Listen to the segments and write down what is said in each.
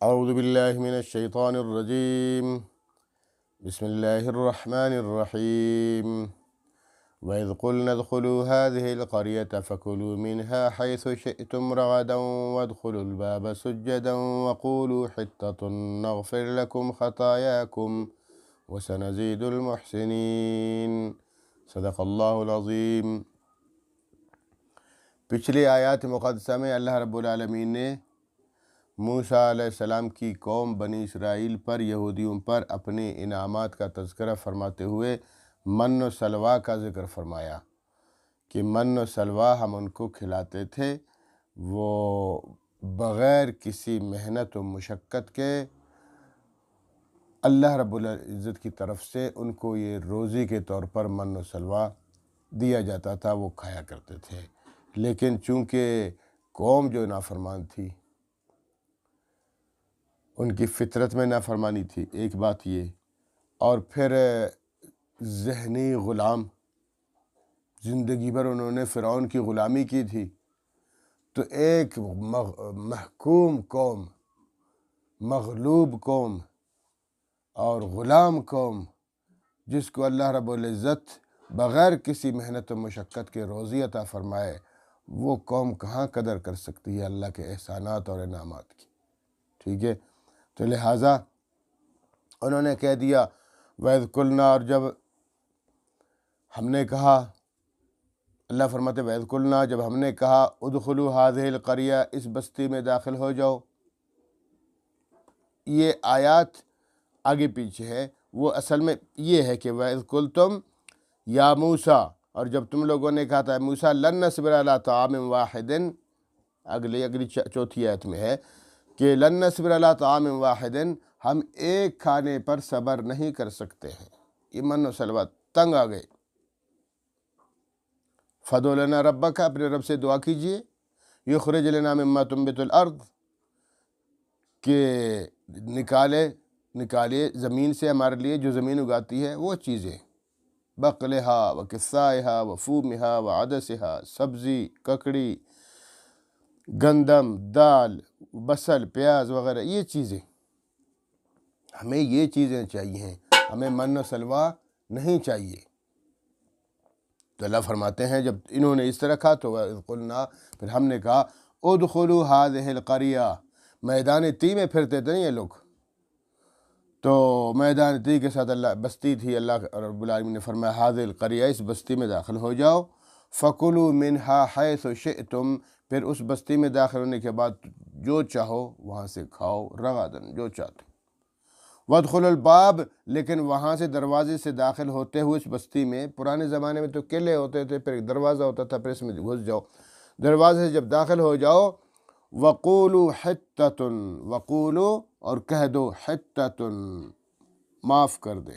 اعوذ باللہ من الشیطان الرجیم بسم اللہ الرحمن الرحیم وَإِذْ قُلْنَا ادْخُلُوا هَٰذِهِ الْقَرْيَةَ فَكُلُوا مِنْهَا حَيْثُ شِئْتُمْ رَغَدًا وَادْخُلُوا الْبَابَ سُجَّدًا وَقُولُوا حِطَّةٌ نَغْفِرْ لَكُمْ خَطَايَاكُمْ وَسَنَزِيدُ الْمُحْسِنِينَ صدق اللہ العظیم۔ پچھلی آیات مقدسہ میں اللہ رب العالمین نے موسیٰ علیہ السلام کی قوم بنی اسرائیل پر، یہودیوں پر اپنے انعامات کا تذکرہ فرماتے ہوئے من و سلویٰ کا ذکر فرمایا کہ من و سلویٰ ہم ان کو کھلاتے تھے، وہ بغیر کسی محنت و مشقت کے اللہ رب العزت کی طرف سے ان کو یہ روزی کے طور پر من و سلویٰ دیا جاتا تھا، وہ کھایا کرتے تھے۔ لیکن چونکہ قوم جو نافرمان تھی، ان کی فطرت میں نافرمانی تھی، ایک بات یہ، اور پھر ذہنی غلام، زندگی بھر انہوں نے فرعون کی غلامی کی تھی، تو ایک محکوم قوم، مغلوب قوم اور غلام قوم، جس کو اللہ رب العزت بغیر کسی محنت و مشقت کے روزی عطا فرمائے، وہ قوم کہاں قدر کر سکتی ہے اللہ کے احسانات اور انعامات کی؟ ٹھیک ہے، تو لہٰذا انہوں نے کہہ دیا وَإِذْ قُلْنَا، اور جب ہم نے کہا، اللہ فرماتے وَإِذْ قُلْنَا، جب ہم نے کہا ادخلوا هذه القرية، اس بستی میں داخل ہو جاؤ۔ یہ آیات آگے پیچھے ہے، وہ اصل میں یہ ہے کہ وَإِذْ قُلْتُمْ یا موسیٰ، اور جب تم لوگوں نے کہا تھا موسیٰ لن نصبر علی طعام واحد، اگلی چوتھی آیت میں ہے کہ لن نصبر علی طعام واحد، ہم ایک کھانے پر صبر نہیں کر سکتے ہیں، یہ من و سلویٰ تنگ آ گئے۔ فَادْعُ لَنَا رَبَّكَ، اپنے رب سے دعا کیجئے، یخرج لنا مما تنبت الارض، کہ نکالے زمین سے ہمارے لیے جو زمین اگاتی ہے وہ چیزیں، بقلہا و کسائہا و فومہا و عدسہا، سبزی، ککڑی، گندم، دال، بصل، پیاز وغیرہ، یہ چیزیں ہمیں، یہ چیزیں چاہیے، ہمیں من و سلویٰ نہیں چاہیے۔ تو اللہ فرماتے ہیں جب انہوں نے اس طرح کہا تو وَإِذْ قُلْنَا، پھر ہم نے کہا ادخلوا هذه القرية، میدان تی میں پھرتے تھے یہ لوگ، تو میدان تی کے ساتھ اللہ بستی تھی، اللہ رب العالمین نے فرمایا هذه القرية، اس بستی میں داخل ہو جاؤ، فَكُلُوا مِنْهَا حَيْثُ شِئْتُمْ، پھر اس بستی میں داخل ہونے کے بعد جو چاہو وہاں سے کھاؤ، رغداً، جو چاہتے۔ وَادْخُلُوا الْبَابَ، لیکن وہاں سے دروازے سے داخل ہوتے ہوئے اس بستی میں، پرانے زمانے میں تو قلعے ہوتے تھے، پھر ایک دروازہ ہوتا تھا، پھر اس میں گھس جاؤ، دروازے سے جب داخل ہو جاؤ، وَقُولُوا حِطَّةٌ، وَقُولُوا، اور کہہ دو، حِطَّةٌ، معاف کر دے۔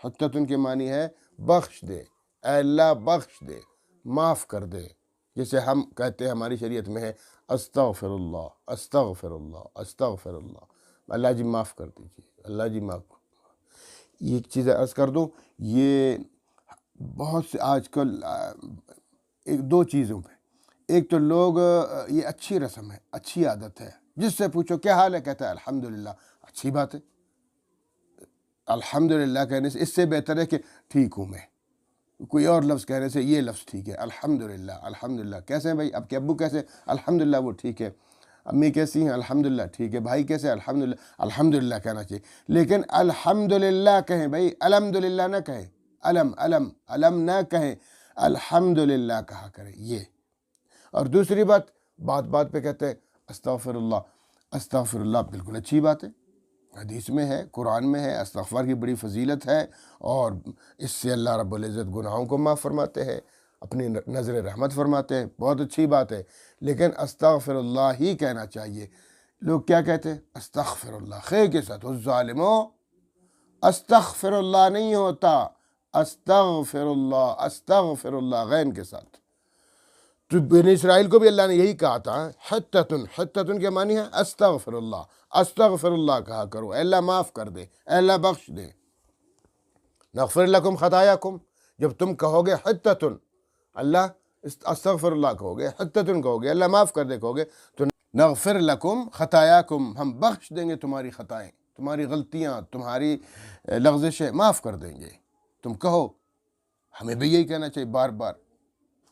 حِطَّةٌ کے معنی ہے بخش دے، اے اللہ بخش دے، معاف کر دے، جسے ہم کہتے ہیں ہماری شریعت میں ہے استغفر اللہ، استغفر اللہ، استغفر اللہ، اللہ جی معاف کر دیجیے، اللہ جی معاف۔ یہ ایک چیز عرض کر دوں، یہ بہت سے آج کل ایک دو چیزوں پہ، ایک تو لوگ، یہ اچھی رسم ہے، اچھی عادت ہے، جس سے پوچھو کیا حال ہے، کہتا ہے الحمدللہ، اچھی بات ہے، الحمدللہ کہنے سے اس سے بہتر ہے کہ ٹھیک ہوں میں، کوئی اور لفظ کہنے سے یہ لفظ ٹھیک ہے، الحمدللہ، الحمدللہ، کیسے ہیں بھائی، آپ کے ابو کیسے، الحمدللہ وہ ٹھیک ہے، امی کیسی ہیں، الحمدللہ ٹھیک ہے، بھائی کیسے، الحمدللہ، الحمدللہ کہنا چاہیے، لیکن الحمدللہ کہیں بھائی، الحمدللہ نہ کہیں، علم نہ کہیں، الحمدللہ کہا کریں یہ۔ اور دوسری بات پہ کہتے ہیں استغفر اللہ، استغفر اللہ بالکل اچھی بات ہے، حدیث میں ہے، قرآن میں ہے، استغفار کی بڑی فضیلت ہے، اور اس سے اللہ رب العزت گناہوں کو معاف فرماتے ہیں، اپنی نظر رحمت فرماتے ہیں، بہت اچھی بات ہے، لیکن استغفر اللہ ہی کہنا چاہیے۔ لوگ کیا کہتے ہیں، استغفر اللہ خیر کے ساتھ، الظالموں، استغفر اللہ نہیں ہوتا، استغفر اللہ، استغفر اللہ غین کے ساتھ۔ تو بنی اسرائیل کو بھی اللہ نے یہی کہا تھا، حِطَّةٌ، حِطَّةٌ کے معنی ہے استغفر اللہ، استغفر اللہ کہا کرو، اے اللہ معاف کر دے، اے اللہ بخش دے، نغفر لکم خطایاکم، جب تم کہو گے حِطَّةٌ، اللہ استغفر اللہ کہو گے، حِطَّةٌ کہو گے، اللہ معاف کر دے کہو گے، تو نغفر لکم خطایاکم، ہم بخش دیں گے تمہاری خطائیں، تمہاری غلطیاں، تمہاری لغزشیں معاف کر دیں گے۔ تم کہو، ہمیں بھی یہی کہنا چاہیے بار بار،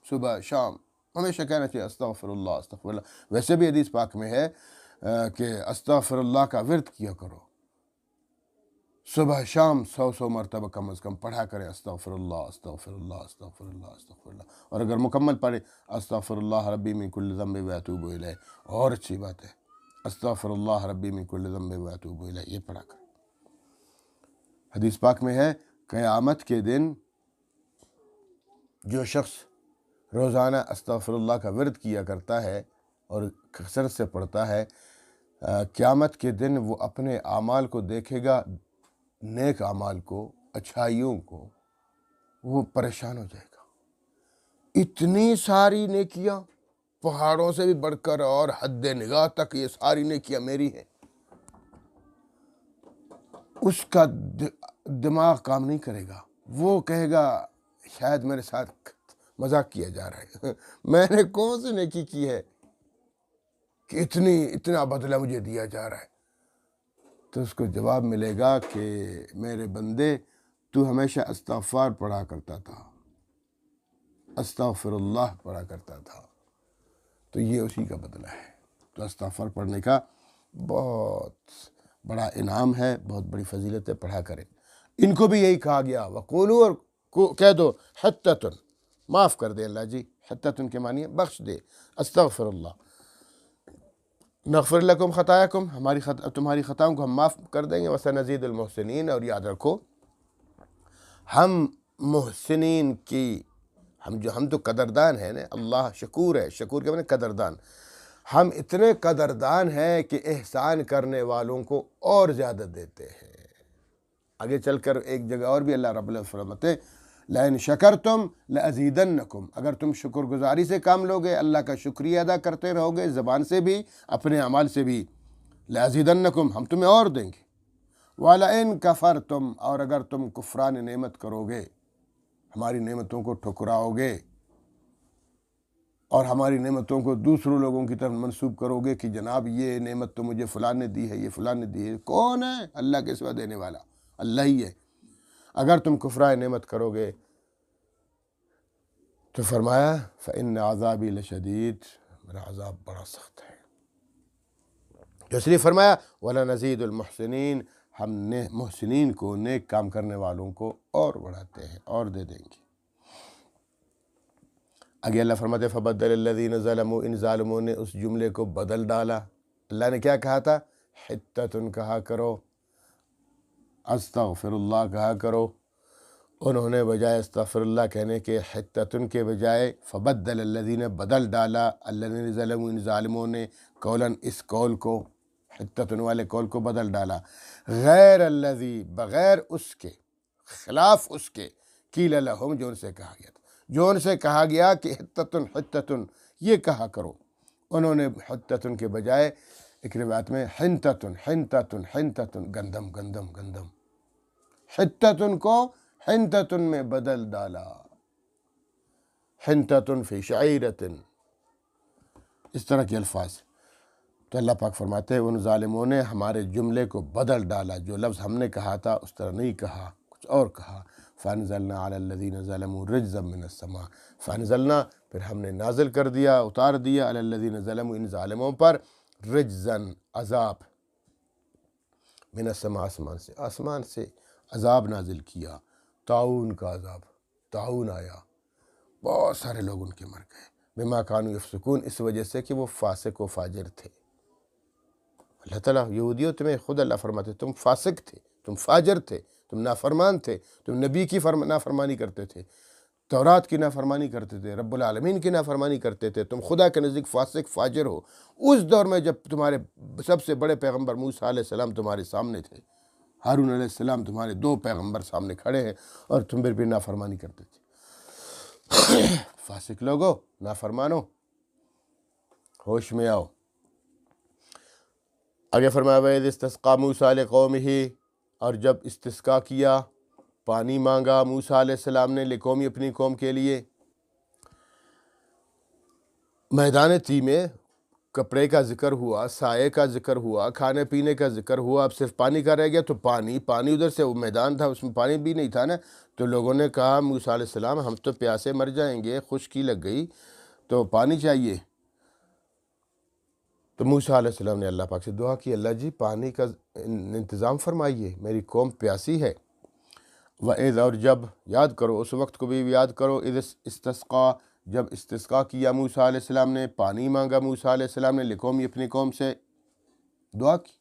صبح شام ہمیشہ کہنا چاہیے استغفر اللہ استغفر اللہ۔ ویسے بھی حدیث پاک میں ہے کہ استغفر اللہ کا ورد کیا کرو، صبح شام 100 مرتبہ کم از کم پڑھا کریں استغفر اللہ استغفر اللہ استغفر اللہ استغفر اللہ۔ اور اگر مکمل پڑھے استغفر اللہ ربی من کل ذنب واتوب الیہ، اور اچھی بات ہے، استغفر اللہ ربی من کل ذنب واتوب الیہ، یہ پڑھا کریں۔ حدیث پاک میں ہے قیامت کے دن جو شخص روزانہ استغفر اللہ کا ورد کیا کرتا ہے اور کثرت سے پڑھتا ہے، قیامت کے دن وہ اپنے اعمال کو دیکھے گا، نیک اعمال کو، اچھائیوں کو، وہ پریشان ہو جائے گا۔ اتنی ساری نیکیاں، پہاڑوں سے بھی بڑھ کر اور حد نگاہ تک یہ ساری نیکیاں میری ہیں، اس کا دماغ کام نہیں کرے گا۔ وہ کہے گا شاید میرے ساتھ مذاق کیا جا رہا ہے، میں نے کون سی نیکی کی ہے کہ اتنا بدلہ مجھے دیا جا رہا ہے؟ تو اس کو جواب ملے گا کہ میرے بندے، تو ہمیشہ استغفار پڑھا کرتا تھا، استغفر اللہ پڑھا کرتا تھا، تو یہ اسی کا بدلہ ہے۔ تو استغفار پڑھنے کا بہت بڑا انعام ہے، بہت بڑی فضیلت ہے، پڑھا کریں۔ ان کو بھی یہی کہا گیا، وقولو، اور کہہ دو حتتن، معاف کر دے اللہ جی، حتتن کے معنی ہے بخش دے، استغفر اللہ، نغفر لکم خطایاکم، تمہاری خطاؤں کو ہم معاف کر دیں گے، وسنزید المحسنین، اور یاد رکھو ہم محسنین کی، ہم تو قدردان ہیں نا، اللہ شکور ہے، شکور کے معنی قدردان، ہم اتنے قدردان ہیں کہ احسان کرنے والوں کو اور زیادہ دیتے ہیں۔ آگے چل کر ایک جگہ اور بھی اللہ رب العزت فرماتے لَإِن شَكَرْتُمْ لَأَزِيدَنَّكُمْ، اگر تم شکر گزاری سے کام لوگے، اللہ کا شکریہ ادا کرتے رہو گے، زبان سے بھی، اپنے اعمال سے بھی، لَأَزِيدَنَّكُمْ، ہم تمہیں اور دیں گے، وَلَئِن كَفَرْتُمْ، اور اگر تم کفران نعمت کرو گے، ہماری نعمتوں کو ٹھکراؤ گے اور ہماری نعمتوں کو دوسروں لوگوں کی طرف منسوب کرو گے کہ جناب یہ نعمت تو مجھے فلاں نے دی ہے، یہ فلاں نے دی ہے، کون ہے اللہ کے سوا دینے والا؟ اللہ ہی ہے۔ اگر تم کفران نعمت کرو گے تو فرمایا فَإِنَّ عَذَابِي لَشَدِيدٌ، میرا عذاب بڑا سخت ہے۔ اس لیے فرمایا وَلَنَزِيدُ الْمُحْسِنِينَ، ہم محسنین کو، نیک کام کرنے والوں کو اور بڑھاتے ہیں، اور دے دیں گے۔ آگے اللہ فرماتے فَبَدَّلَ الَّذِينَ ظَلَمُوا، ان ظالموں نے اس جملے کو بدل ڈالا۔ اللہ نے کیا کہا تھا؟ حتتن کہا کرو، استغفر اللہ کہا کرو، انہوں نے بجائے استغفر اللہ کہنے کے حتتن کے بجائے فبدل الذین، بدل ڈالا، الذین ظلموا، ان ظالموں نے، قولاً اس قول کو، حتتن والے قول کو بدل ڈالا، غیر الذی، بغیر اس کے، خلاف اس کے، قیل لہم، جو ان سے کہا گیا تھا، جو ان سے کہا گیا کہ حتتن حتتن یہ کہا کرو، انہوں نے حتتن کے بجائے ایک روایت میں حنتتن حنتتن حنتتن، گندم گندم گندم، حتتن کو حنتتن میں بدل ڈالا، حنتتن فی شعیرتن، اس طرح کے الفاظ۔ تو اللہ پاک فرماتے ہیں ان ظالموں نے ہمارے جملے کو بدل ڈالا، جو لفظ ہم نے کہا تھا اس طرح نہیں کہا، کچھ اور کہا۔ فَأَنزَلْنَا عَلَى الَّذِينَ ظَلَمُوا رِجْزًا مِّنَ السَّمَاءِ، فَأَنزَلْنَا، پھر ہم نے نازل کر دیا، اتار دیا، عَلَى الَّذِينَ ظَلَمُوا، ان ظالموں پر، رِجْزًا، عذاب، من السماء، آسمان سے عذاب نازل کیا، طاعون کا عذاب، طاعون آیا، بہت سارے لوگ ان کے مر گئے، بما کانوا یفسقون، اس وجہ سے کہ وہ فاسق و فاجر تھے۔ اللہ تعالیٰ یہودیوں تمہیں خود اللہ فرماتے تم فاسق تھے، تم فاجر تھے، تم نافرمان تھے، تم نبی کی نافرمانی کرتے تھے، تورات کی نافرمانی کرتے تھے، رب العالمین کی نافرمانی کرتے تھے، تم خدا کے نزدیک فاسق فاجر ہو۔ اس دور میں جب تمہارے سب سے بڑے پیغمبر موسیٰ علیہ السلام تمہارے سامنے تھے، ہارون علیہ السلام تمہارے 2 پیغمبر سامنے کھڑے ہیں، اور تم پھر بھی نافرمانی کرتے تھے۔ فاسق لوگو، نافرمانو، ہوش میں آؤ۔ آگے فرمایا وَإِذِ اسْتَسْقَىٰ مُوسَىٰ لِقَوْمِهِ، اور جب استسقا کیا، پانی مانگا موسیٰ علیہ السلام نے، لقومی، اپنی قوم کے لیے، میدان تی میں کپڑے کا ذکر ہوا، سائے کا ذکر ہوا، کھانے پینے کا ذکر ہوا، اب صرف پانی کا رہ گیا تو پانی ادھر سے وہ میدان تھا، اس میں پانی بھی نہیں تھا نا، تو لوگوں نے کہا موسیٰ علیہ السلام ہم تو پیاسے مر جائیں گے، خشکی لگ گئی تو پانی چاہیے۔ تو موسیٰ علیہ السلام نے اللہ پاک سے دعا کی، اللہ جی پانی کا انتظام فرمائیے، میری قوم پیاسی ہے۔ وَإِذْ، اور جب یاد کرو، اس وقت کو بھی یاد کرو، اِذْ اسْتَسْقَىٰ، جب استسقاء کیا موسیٰ علیہ السلام نے، پانی مانگا موسیٰ علیہ السلام نے، لقومی اپنی قوم سے دعا کی۔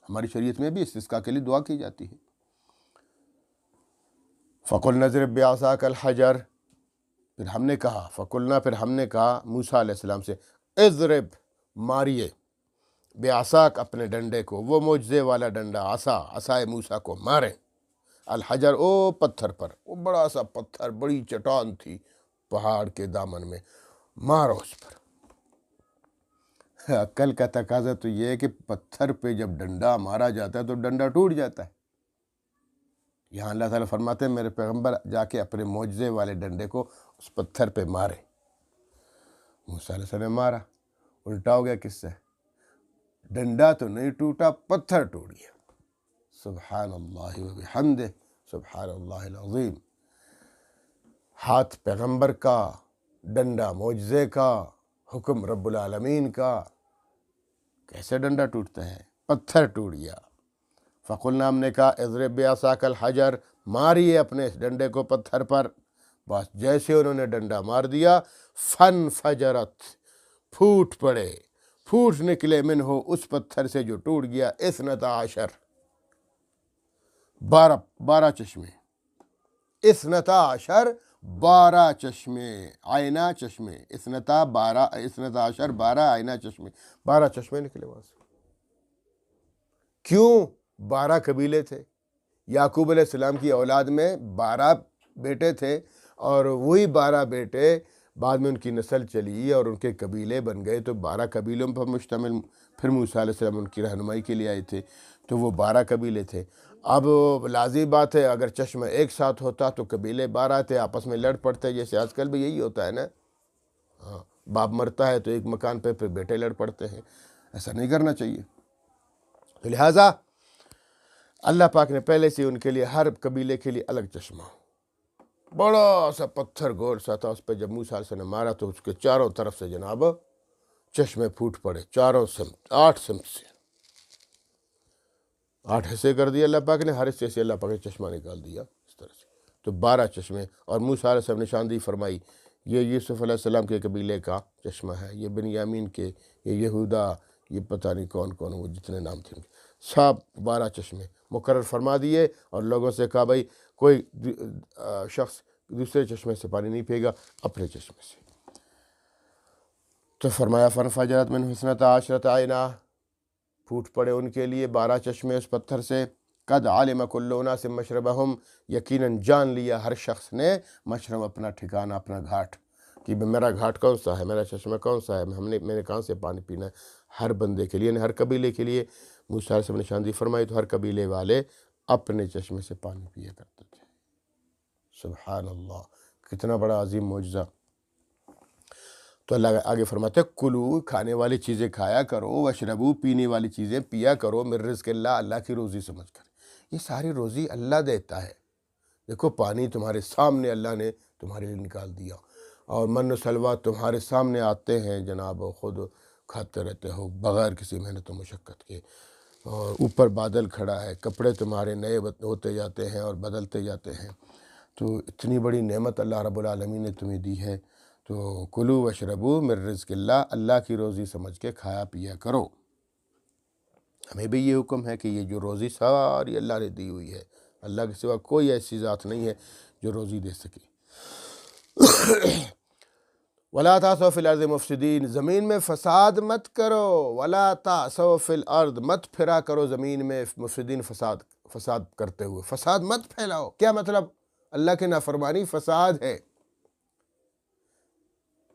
ہماری شریعت میں بھی استسقاء کے لیے دعا کی جاتی ہے۔ فَقُلْنَا اضْرِب بِّعَصَاكَ الْحَجَرَ، پھر ہم نے کہا موسیٰ علیہ السلام سے، اضرب، ماریے، بِعَصَاكَ، اپنے ڈنڈے کو، وہ معجزے والا ڈنڈا، عصائے موسیٰ کو ماریں، الحجر، او پتھر پر، وہ بڑا سا پتھر، بڑی چٹان تھی پہاڑ کے دامن میں، مارو اس پر۔ عقل کا تقاضا تو یہ ہے کہ پتھر پہ جب ڈنڈا مارا جاتا ہے تو ڈنڈا ٹوٹ جاتا ہے۔ یہاں اللہ تعالیٰ فرماتے ہیں میرے پیغمبر جا کے اپنے معجزے والے ڈنڈے کو اس پتھر پہ مارے۔ موسیٰ علیہ السلام نے مارا، الٹا ہو گیا، کس سے؟ ڈنڈا تو نہیں ٹوٹا، پتھر ٹوٹ گیا۔ سبحان اللہ و بحمدہ، سبحان اللہ العظیم۔ ہاتھ پیغمبر کا، ڈنڈا معجزے کا، حکم رب العالمین کا، کیسے ڈنڈا ٹوٹتا ہے؟ پتھر ٹوٹ گیا۔ فقلنا، ہم نے کہا، اضرب بعصاک الحجر، ماریے اپنے ڈنڈے کو پتھر پر۔ بس جیسے انہوں نے ڈنڈا مار دیا، فانفجرت، پھوٹ پڑے، پھوٹ نکلے، منہ، اس پتھر سے جو ٹوٹ گیا، 12، 12 چشمے، 12 چشمے، آئینہ چشمے، 12 آئینہ چشمے، 12 چشمے نکلے وہاں سے۔ کیوں؟ 12 قبیلے تھے، یعقوب علیہ السلام کی اولاد میں 12 بیٹے تھے، اور وہی 12 بیٹے بعد میں ان کی نسل چلی اور ان کے قبیلے بن گئے، تو 12 قبیلوں پر مشتمل پھر موسیٰ علیہ السلام ان کی رہنمائی کے لیے آئے تھے، تو وہ 12 قبیلے تھے۔ اب لازمی بات ہے، اگر چشمہ ایک ساتھ ہوتا تو قبیلے 12 تھے، آپس میں لڑ پڑتے، جیسے آج کل بھی یہی ہوتا ہے نا، باپ مرتا ہے تو ایک مکان پہ پھر بیٹے لڑ پڑتے ہیں، ایسا نہیں کرنا چاہیے۔ تو لہٰذا اللہ پاک نے پہلے سے ان کے لیے، ہر قبیلے کے لیے الگ چشمہ، بڑا سا پتھر گول سا تھا، اس پہ جب موسیٰ علیہ السلام نے مارا تو اس کے چاروں طرف سے جناب چشمے پھوٹ پڑے، چاروں سمت، 8 سمت سے، 8 حصے کر دیا اللہ پاک نے، ہر حصے سے اللہ پاک نے چشمہ نکال دیا اس طرح سے، تو 12 چشمے۔ اور موسیٰ علیہ السلام نے نشاندہی فرمائی، یہ یوسف علیہ السلام کے قبیلے کا چشمہ ہے، یہ بنیامین کے، یہ یہودا، یہ پتہ نہیں کون کون، وہ جتنے نام تھے سب 12 چشمے مقرر فرما دیے، اور لوگوں سے کہا بھائی کوئی شخص دوسرے چشمے سے پانی نہیں پے گا، اپنے چشمے سے۔ تو فرمایا فانفجرت منہ 12 عینہ، پھوٹ پڑے ان کے لیے 12 چشمے اس پتھر سے۔ قد علم کل اناس مشربہم، یقیناً جان لیا ہر شخص نے مشرب، اپنا ٹھکانہ، اپنا گھاٹ، کہ میرا گھاٹ کون سا ہے، میرا چشمہ کون سا ہے، میں نے کہاں سے پانی پینا ہے، ہر بندے کے لیے، ہر قبیلے کے لیے موسیٰ علیہ السلام نے نشاندہی فرمائی، تو ہر قبیلے والے اپنے چشمے سے پانی پیا کرتے تھے۔ سبحان اللہ، کتنا بڑا عظیم معجزہ۔ تو اللہ آگے فرماتے ہیں، کلو، کھانے والی چیزیں کھایا کرو، واشربو، پینے والی چیزیں پیا کرو، من رزق اللہ، اللہ کی روزی سمجھ کر، یہ ساری روزی اللہ دیتا ہے۔ دیکھو پانی تمہارے سامنے اللہ نے تمہارے لیے نکال دیا، اور من و سلوہ تمہارے سامنے آتے ہیں جناب، خود کھاتے رہتے ہو بغیر کسی محنت و مشقت کے، اور اوپر بادل کھڑا ہے، کپڑے تمہارے نئے ہوتے جاتے ہیں اور بدلتے جاتے ہیں، تو اتنی بڑی نعمت اللہ رب العالمین نے تمہیں دی ہے، تو کلو واشربو من رزق اللہ، اللہ کی روزی سمجھ کے کھایا پیا کرو۔ ہمیں بھی یہ حکم ہے کہ یہ جو روزی ساری اللہ نے دی ہوئی ہے، اللہ کے سوا کوئی ایسی ذات نہیں ہے جو روزی دے سکے۔ وَلَا تَعْثَوْا فِي الْأَرْضِ مُفْسِدِينَ، زمین میں فساد مت کرو، وَلَا تَعْثَوْا فِي الْأَرْضِ، مت پھرا کرو زمین میں، مفسدین، فساد کرتے ہوئے، فساد مت پھیلاؤ۔ کیا مطلب؟ اللہ کی نافرمانی فساد ہے،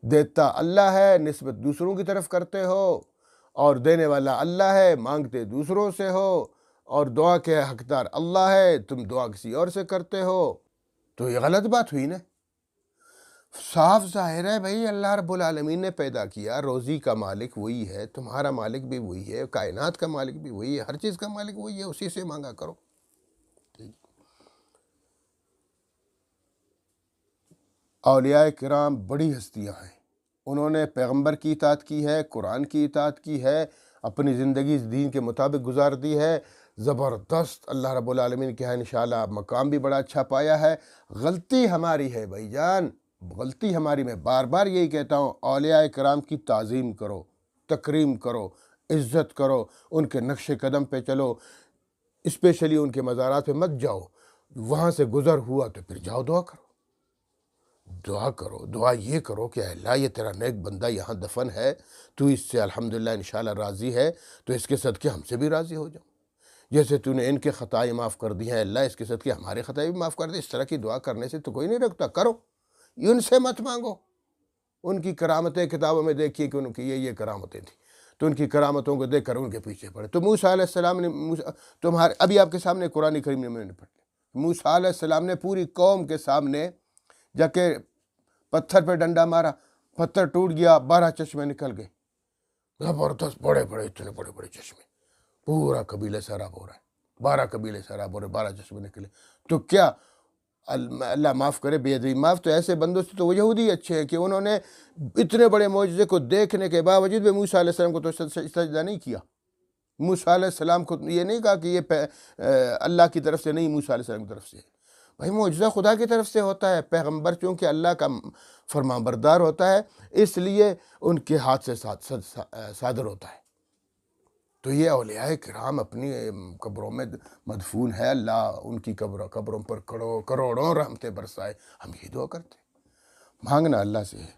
دیتا اللہ ہے، نسبت دوسروں کی طرف کرتے ہو، اور دینے والا اللہ ہے، مانگتے دوسروں سے ہو، اور دعا کے حقدار اللہ ہے، تم دعا کسی اور سے کرتے ہو، تو یہ غلط بات ہوئی نا۔ صاف ظاہر ہے بھائی، اللہ رب العالمین نے پیدا کیا، روزی کا مالک وہی ہے، تمہارا مالک بھی وہی ہے، کائنات کا مالک بھی وہی ہے، ہر چیز کا مالک وہی ہے، اسی سے مانگا کرو۔ اولیاء کرام بڑی ہستیاں ہیں، انہوں نے پیغمبر کی اطاعت کی ہے، قرآن کی اطاعت کی ہے، اپنی زندگی اس دین کے مطابق گزار دی ہے، زبردست اللہ رب العالمین کے ہاں انشاءاللہ مقام بھی بڑا اچھا پایا ہے۔ غلطی ہماری ہے بھائی جان، غلطی ہماری، میں بار بار یہی کہتا ہوں، اولیاء کرام کی تعظیم کرو، تکریم کرو، عزت کرو، ان کے نقش قدم پہ چلو، اسپیشلی ان کے مزارات پہ مت جاؤ، وہاں سے گزر ہوا تو پھر جاؤ دعا کرو، دعا کرو، دعا یہ کرو کہ اے اللہ یہ تیرا نیک بندہ یہاں دفن ہے، تو اس سے الحمدللہ انشاءاللہ راضی ہے، تو اس کے صدقے ہم سے بھی راضی ہو جاؤ، جیسے تو نے ان کے خطائیں معاف کر دی ہیں، اللہ اس کے صدقے ہمارے خطائیں بھی معاف کر دے۔ اس طرح کی دعا کرنے سے تو کوئی نہیں رکھتا، کرو، ان سے مت مانگو۔ ان کی کرامتیں کتابوں میں دیکھیے کہ ان کی یہ کرامتیں تھیں، تو ان کی کرامتوں کو دیکھ کر ان کے پیچھے پڑے۔ تو موسیٰ علیہ السلام نے تمہارے ابھی آپ کے سامنے قرآن کریم میں نے پڑھا، موسیٰ علیہ السلام نے پوری قوم کے سامنے جا کے پتھر پہ ڈنڈا مارا، پتھر ٹوٹ گیا، 12 چشمے نکل گئے، زبردست، بڑے بڑے، اتنے بڑے بڑے چشمے، پورا قبیلہ سیراب ہو رہا ہے، 12 قبیلے سیراب ہو رہے، 12 چشمے نکلے۔ تو کیا اللہ معاف کرے، بے ادبی معاف، تو ایسے بندوں سے تو وہ یہودی اچھے ہیں کہ انہوں نے اتنے بڑے معجزے کو دیکھنے کے باوجود بھی موسیٰ علیہ السلام کو تو سجدہ نہیں کیا۔ موسیٰ علیہ السلام کو یہ نہیں کہا کہ یہ اللہ کی طرف سے نہیں، موسیٰ علیہ السلام کی طرف سے ہے۔ بھائی معجزہ خدا کی طرف سے ہوتا ہے، پیغمبر چونکہ اللہ کا فرمانبردار ہوتا ہے، اس لیے ان کے ہاتھ سے صادر ہوتا ہے۔ تو یہ اولیاء کرام اپنی قبروں میں مدفون ہے، اللہ ان کی قبروں پر کروڑوں رحمتیں برسائے، ہم یہ دعا کرتے ہیں۔ مانگنا اللہ سے ہے،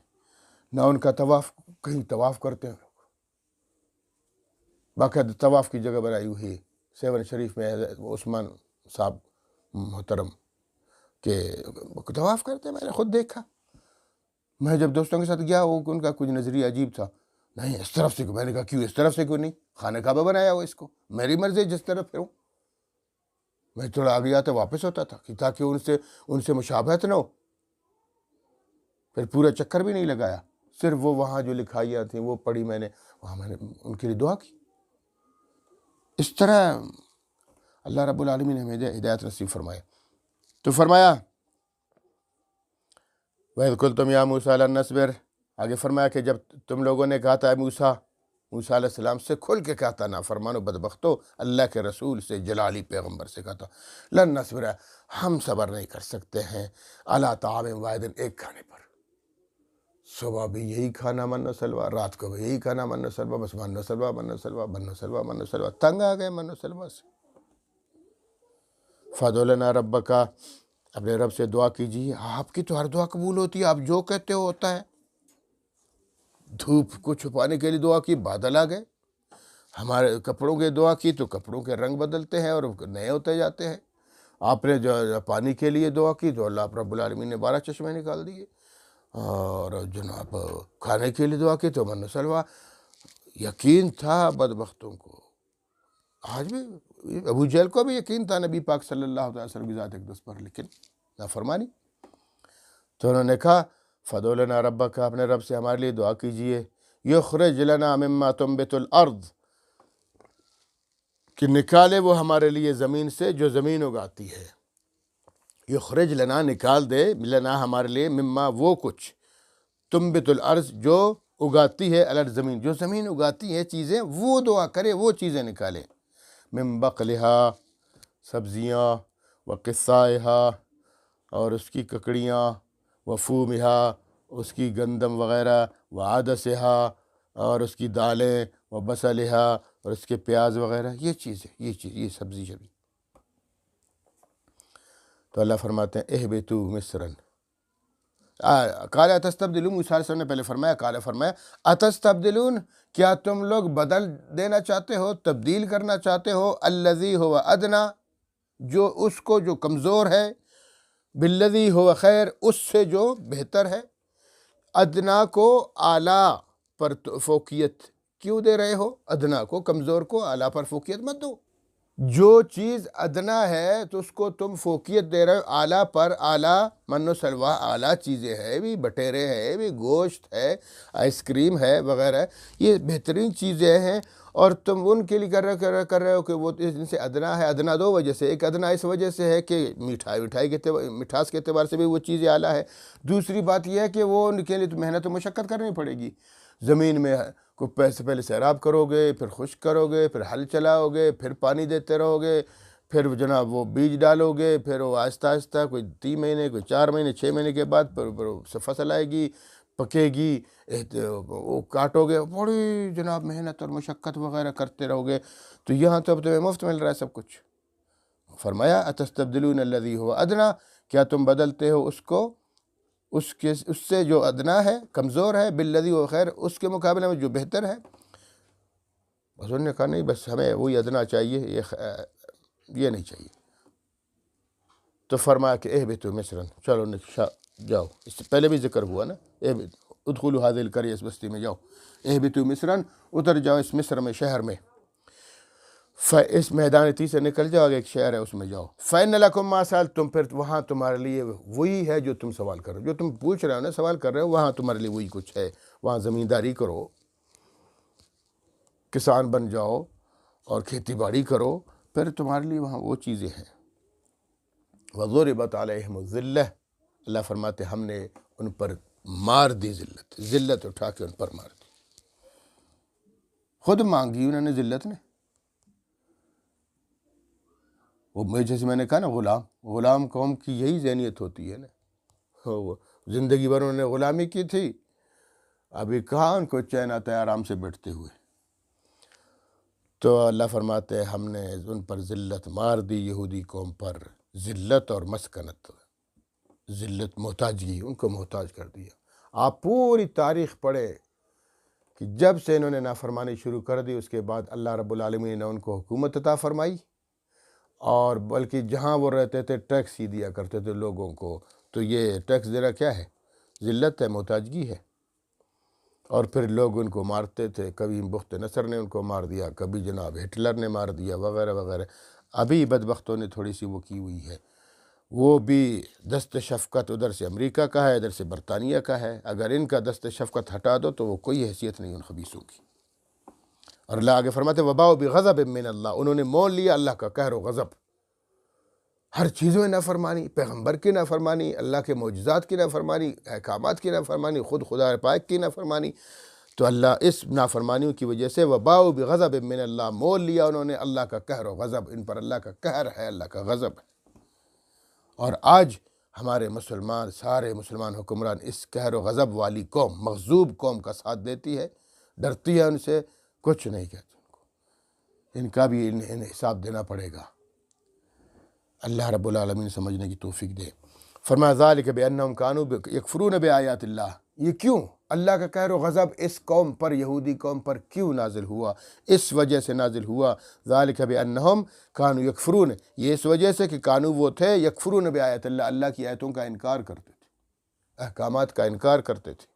نہ ان کا طواف، کہیں طواف کرتے ہیں، باقاعدہ طواف کی جگہ بنائی ہوئی 7 شریف میں عثمان صاحب محترم کہ طواف کرتے ہیں، میں نے خود دیکھا، میں جب دوستوں کے ساتھ گیا، وہ ان کا کچھ نظریہ عجیب تھا، نہیں اس طرف سے، میں نے کہا کیوں اس طرف سے، کیوں نہیں، خانہ کعبہ بنایا ہو اس کو، میری مرضی جس طرف پھروں، میں تھوڑا آگے آتا واپس ہوتا تھا کہ تاکہ ان سے مشابہت نہ ہو، پھر پورا چکر بھی نہیں لگایا، صرف وہ وہاں جو لکھائیاں تھیں وہ پڑھی میں نے، وہاں میں نے ان کے لیے دعا کی۔ اس طرح اللہ رب العالمین نے ہمیں ہدایت نصیب فرمایا۔ تو فرمایا وَإِذْ قُلْتُمْ يَا مُوسَىٰ لَن نَّصْبِرَ، آگے فرمایا کہ جب تم لوگوں نے کہا تھا موسیٰ علیہ السلام سے کھل کے کہا تھا، نافرمانو بدبختو، اللہ کے رسول سے، جلالی پیغمبر سے کہا تھا، لن نصبر، ہم صبر نہیں کر سکتے ہیں، علی طعام واحد، ایک کھانے پر، صبح بھی یہی کھانا من و سلوہ، رات کو بھی یہی کھانا من و سلوہ، بس من و سلوہ من و سلوہ من و سلوہ من و سلوہ، تنگ آ گئے من و سلوہ سے۔ فَادْعُ لَنَا رَبَّكَ، اپنے رب سے دعا کیجیے، آپ کی تو ہر دعا قبول ہوتی ہے، آپ جو کہتے ہو ہوتا ہے۔ دھوپ کو چھپانے کے لیے دعا کی، بادل آ گئے، ہمارے کپڑوں کے دعا کی تو کپڑوں کے رنگ بدلتے ہیں اور نئے ہوتے جاتے ہیں، آپ نے جو پانی کے لیے دعا کی تو اللہ رب العالمین نے 12 چشمے نکال دیے، اور جناب کھانے کے لیے دعا کی تو من و سلوہ۔ یقین تھا بدبختوں کو، آج بھی ابو جہل کو بھی یقین تھا نبی پاک صلی اللہ علیہ وسلم کی ذات اقدس پر، لیکن نافرمانی۔ تو انہوں نے کہا فَادْعُ لَنَا رَبَّكَ، اپنے رب سے ہمارے لیے دعا کیجئے، يُخْرِجْ لَنَا مِمَّا تُنبِتُ الْأَرْض، کہ نکالے وہ ہمارے لیے زمین سے جو زمین اگاتی ہے، یخرج لنا، نکال دے، لنا ہمارے لیے، مما وہ کچھ، تنبت الارض جو اگاتی ہے، الارض زمین، جو زمین اگاتی ہے چیزیں، وہ دعا کرے وہ چیزیں نکالے، من بقلہا، سبزیاں، وقصائہا، اور اس کی ککڑیاں، وفومہا، اس کی گندم وغیرہ، وعدسہا، اور اس کی دالیں، وبصلہا، اور اس کے پیاز وغیرہ، یہ چیزیں، یہ سبزی شبی۔ تو اللہ فرماتے ہیں اہبتو مصرن، قال اتستبدلون، موسیٰ علیہ السلام نے پہلے فرمایا اتستبدلون، کیا تم لوگ بدل دینا چاہتے ہو، تبدیل کرنا چاہتے ہو، الذی ہو ادنا، جو کمزور ہے، بالذی ہو خیر، اس سے جو بہتر ہے، ادنا کو اعلیٰ پر فوقیت کیوں دے رہے ہو، ادنا کو، کمزور کو اعلیٰ پر فوقیت مت دو، جو چیز ادنا ہے تو اس کو تم فوقیت دے رہے ہو اعلیٰ پر اعلیٰ، من و سلوا اعلیٰ چیزیں ہیں بھی، بٹیرے ہے بھی، گوشت ہے، آئس کریم ہے وغیرہ، یہ بہترین چیزیں ہیں، اور تم ان کے لیے کر رہے ہو کہ وہ ان سے ادنا ہے۔ ادنا دو وجہ سے، ایک ادنا اس وجہ سے ہے کہ مٹھائی کے مٹھاس کے اعتبار سے بھی وہ چیزیں اعلیٰ ہے، دوسری بات یہ ہے کہ وہ ان کے لیے تو محنت و مشقت کرنی پڑے گی، زمین میں کو پیسے پہلے سیراب کرو گے، پھر خشک کرو گے، پھر ہل چلاؤ گے، پھر پانی دیتے رہو گے، پھر جناب وہ بیج ڈالو گے، پھر وہ آہستہ آہستہ کوئی 3 مہینے، کوئی 4 مہینے، 6 مہینے کے بعد پھر فصل آئے گی، پکے گی، وہ کاٹو گے، بڑی جناب محنت اور مشقت وغیرہ کرتے رہو گے۔ تو یہاں تو اب تمہیں مفت مل رہا ہے سب کچھ۔ فرمایا اتستبدلون الذی هو ادنا، کیا تم بدلتے ہو اس سے جو ادنا ہے، کمزور ہے، بالذی هو خیر، اس کے مقابلے میں جو بہتر ہے۔ بس انہوں نے کہا نہیں، بس ہمیں وہی ادنا چاہیے، یہ نہیں چاہیے۔ تو فرمایا کہ اہبطوا مصرا، چلو جاؤ، اس سے پہلے بھی ذکر ہوا نا، ادخلوا هذه القرية، اس بستی میں جاؤ، اہبطوا مصرا، اتر جاؤ اس مصر میں، شہر میں، اس میدان تی سے نکل جاؤ، ایک شہر ہے اس میں جاؤ، فإن لكم ما سألتم، پھر وہاں تمہارے لیے وہی ہے جو تم سوال کر رہے ہو، جو تم پوچھ رہے ہو نا، سوال کر رہے ہو، وہاں تمہارے لیے وہی کچھ ہے، وہاں زمینداری کرو، کسان بن جاؤ اور کھیتی باڑی کرو، پھر تمہارے لیے وہاں وہ چیزیں ہیں۔ وَضُرِبَتْ عَلَيْهِمُ الذِّلَّةُ، اللہ فرماتے ہم نے ان پر مار دی ذلت اٹھا کے ان پر مار دی، خود مانگی انہوں نے ذلت نے۔ وہ جیسے میں نے کہا نا، غلام قوم کی یہی ذہنیت ہوتی ہے نا، وہ زندگی بھر انہوں نے غلامی کی تھی، ابھی کہاں ان کو چین آتا ہے آرام سے بیٹھتے ہوئے۔ تو اللہ فرماتے ہیں ہم نے ان پر ذلت مار دی، یہودی قوم پر ذلت اور مسکنت، ذلت محتاجگی، ان کو محتاج کر دیا۔ آپ پوری تاریخ پڑھے کہ جب سے انہوں نے نافرمانی شروع کر دی، اس کے بعد اللہ رب العالمین نے ان کو حکومت عطا فرمائی، اور بلکہ جہاں وہ رہتے تھے ٹیکس ہی دیا کرتے تھے لوگوں کو، تو یہ ٹیکس دینا کیا ہے؟ ذلت ہے، محتاجگی ہے۔ اور پھر لوگ ان کو مارتے تھے، کبھی بخت نصر نے ان کو مار دیا، کبھی جناب ہٹلر نے مار دیا، وغیرہ وغیرہ۔ ابھی بدبختوں نے تھوڑی سی وہ کی ہوئی ہے، وہ بھی دست شفقت ادھر سے امریکہ کا ہے، ادھر سے برطانیہ کا ہے، اگر ان کا دست شفقت ہٹا دو تو وہ کوئی حیثیت نہیں ان خبیثوں کی۔ اور اللہ آگے فرماتے وباؤ بغضب من اللہ، انہوں نے مول لیا اللہ کا قہر و غضب، ہر چیزوں میں نافرمانی، پیغمبر کی نافرمانی، اللہ کے معجزات کی نافرمانی، احکامات کی نافرمانی، خود خدا پاک کی نافرمانی۔ تو اللہ اس نافرمانیوں کی وجہ سے وباؤ بغضب من اللہ، مول لیا انہوں نے اللہ کا قہر و غضب، ان پر اللہ کا قہر ہے، اللہ کا غضب ہے۔ اور آج ہمارے مسلمان، سارے مسلمان حکمران اس قہر و غضب والی قوم، مغضوب قوم کا ساتھ دیتی ہے، ڈرتی ہے ان سے، کچھ نہیں کہتی ان کو، ان کا بھی انہیں حساب دینا پڑے گا۔ اللہ رب العالمین سمجھنے کی توفیق دے۔ فرمایا ذالک بانہم کانوا یکفرون بآیات اللہ، یہ کیوں اللہ کا قہر و غضب اس قوم پر، یہودی قوم پر کیوں نازل ہوا؟ اس وجہ سے نازل ہوا، ذالک بانہم کانوا یکفرون، یہ اس وجہ سے کہ کانوا وہ تھے، یکفرون بآیات اللہ، اللہ کی آیتوں کا انکار کرتے تھے، احکامات کا انکار کرتے تھے،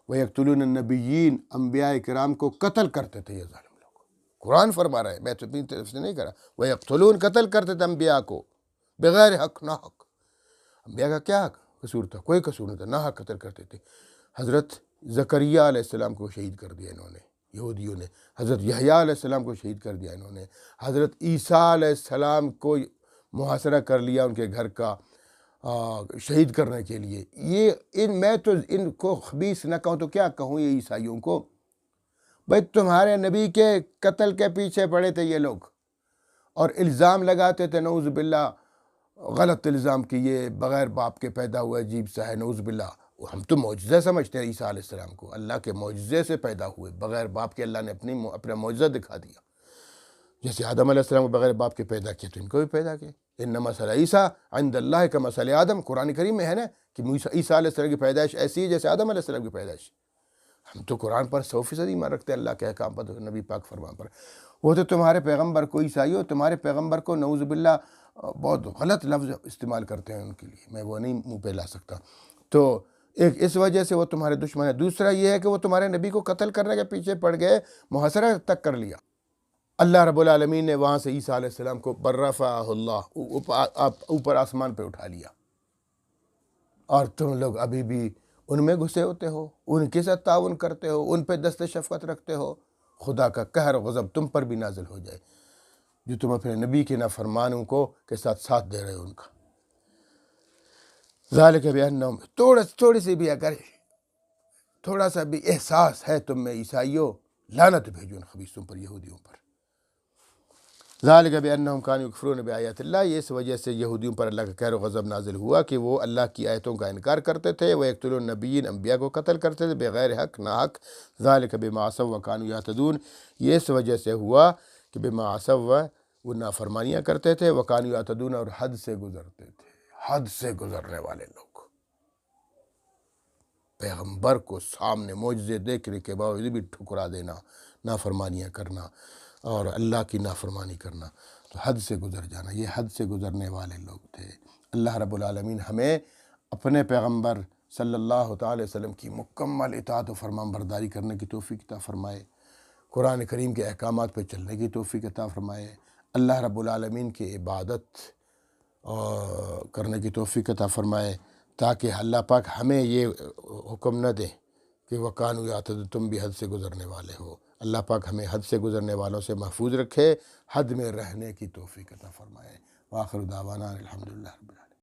ویقتلون النبیین، انبیاء کرام کو قتل کرتے تھے یہ ظالم۔ قرآن فرما رہا ہے، میں تو اپنی طرف سے نہیں کرا، وَيَقْتُلُونَ، قتل کرتے تھے انبیاء کو، بغیر حق، نہ حق۔ انبیاء کا کیا قصور تھا؟ کوئی قصور نہیں تھا، نہ حق قتل کرتے تھے۔ حضرت زکریا علیہ السلام کو شہید کر دیا انہوں نے، یہودیوں نے۔ حضرت یحییٰ علیہ السلام کو شہید کر دیا انہوں نے۔ حضرت عیسیٰ علیہ السلام کو محاصرہ کر لیا ان کے گھر کا، شہید کرنے کے لیے۔ یہ میں تو ان کو خبیث نہ کہوں تو کیا کہوں یہ عیسائیوں کو؟ بھائی تمہارے نبی کے قتل کے پیچھے پڑے تھے یہ لوگ، اور الزام لگاتے تھے نعوذ باللہ، غلط الزام کہ یہ بغیر باپ کے پیدا ہوا عجیب سا ہے، نعوذ باللہ۔ ہم تو معجزہ سمجھتے ہیں عیسیٰ علیہ السلام کو، اللہ کے معجزے سے پیدا ہوئے، بغیر باپ کے اللہ نے اپنا معجزہ دکھا دیا۔ جیسے آدم علیہ السلام کو بغیر باپ کے پیدا کیا تو ان کو بھی پیدا کیا۔ ان مثل عیسیٰ عند اللہ کمثل آدم، قرآن کریم میں ہے نا کہ عیسیٰ علیہ السلام کی پیدائش ایسی ہے جیسے آدم علیہ السلام کی پیدائش۔ ہم تو قرآن پر 100% ایمان رکھتے ہیں، اللہ کے احکام پر، نبی پاک فرمان پر۔ وہ تو تمہارے پیغمبر کو، عیسائیوں، تمہارے پیغمبر کو نعوذ باللہ بہت غلط لفظ استعمال کرتے ہیں ان کے لیے، میں وہ نہیں منہ پہ لا سکتا۔ تو ایک اس وجہ سے وہ تمہارے دشمن ہے، دوسرا یہ ہے کہ وہ تمہارے نبی کو قتل کرنے کے پیچھے پڑ گئے، محاصرہ تک کر لیا۔ اللہ رب العالمین نے وہاں سے عیسیٰ علیہ السلام کو بررفعہ اللہ اوپر آسمان پہ اٹھا لیا، اور تم لوگ ابھی بھی ان میں گھسے ہوتے ہو، ان کے ساتھ تعاون کرتے ہو، ان پہ دست شفقت رکھتے ہو۔ خدا کا قہر و غضب تم پر بھی نازل ہو جائے جو تم اپنے نبی کے نافرمانوں کو کے ساتھ دے رہے ہو ان کا۔ ذالک بانہم، تھوڑی سی بھی اگر تھوڑا سا بھی احساس ہے تم میں عیسائیوں، لعنت بھیجو ان خبیثوں پر، یہودیوں پر۔ ذالک بانہم کانوا یکفرون بآیات اللہ، یہ اس وجہ سے یہودیوں پر اللہ کا قہر و غضب نازل ہوا کہ وہ اللہ کی آیتوں کا انکار کرتے تھے، وہ یقتلون النبیین، انبیاء کو قتل کرتے تھے بغیر حق، ناحق۔ ذالک بما عصوا وکانوا یعتدون، یہ اس وجہ سے ہوا کہ بما عصوا، وہ نافرمانیاں کرتے تھے، وکانوا یعتدون، اور حد سے گزرتے تھے، حد سے گزرنے والے لوگ۔ پیغمبر کو سامنے معجزے دیکھنے کے باوجود بھی ٹھکرا دینا، نافرمانیاں کرنا اور اللہ کی نافرمانی کرنا، تو حد سے گزر جانا، یہ حد سے گزرنے والے لوگ تھے۔ اللہ رب العالمین ہمیں اپنے پیغمبر صلی اللہ تعالی وسلم کی مکمل اطاعت و فرمان برداری کرنے کی توفیق عطا فرمائے، قرآن کریم کے احکامات پہ چلنے کی توفیق عطا فرمائے، اللہ رب العالمین کی عبادت کرنے کی توفیق عطا فرمائے، تاکہ اللہ پاک ہمیں یہ حکم نہ دے کہ وَقَانُوا يَعْتَدُونَ، تم بھی حد سے گزرنے والے ہو۔ اللہ پاک ہمیں حد سے گزرنے والوں سے محفوظ رکھے، حد میں رہنے کی توفیق عطا فرمائے۔ وآخر دعوانا الحمدللہ رب العالمین۔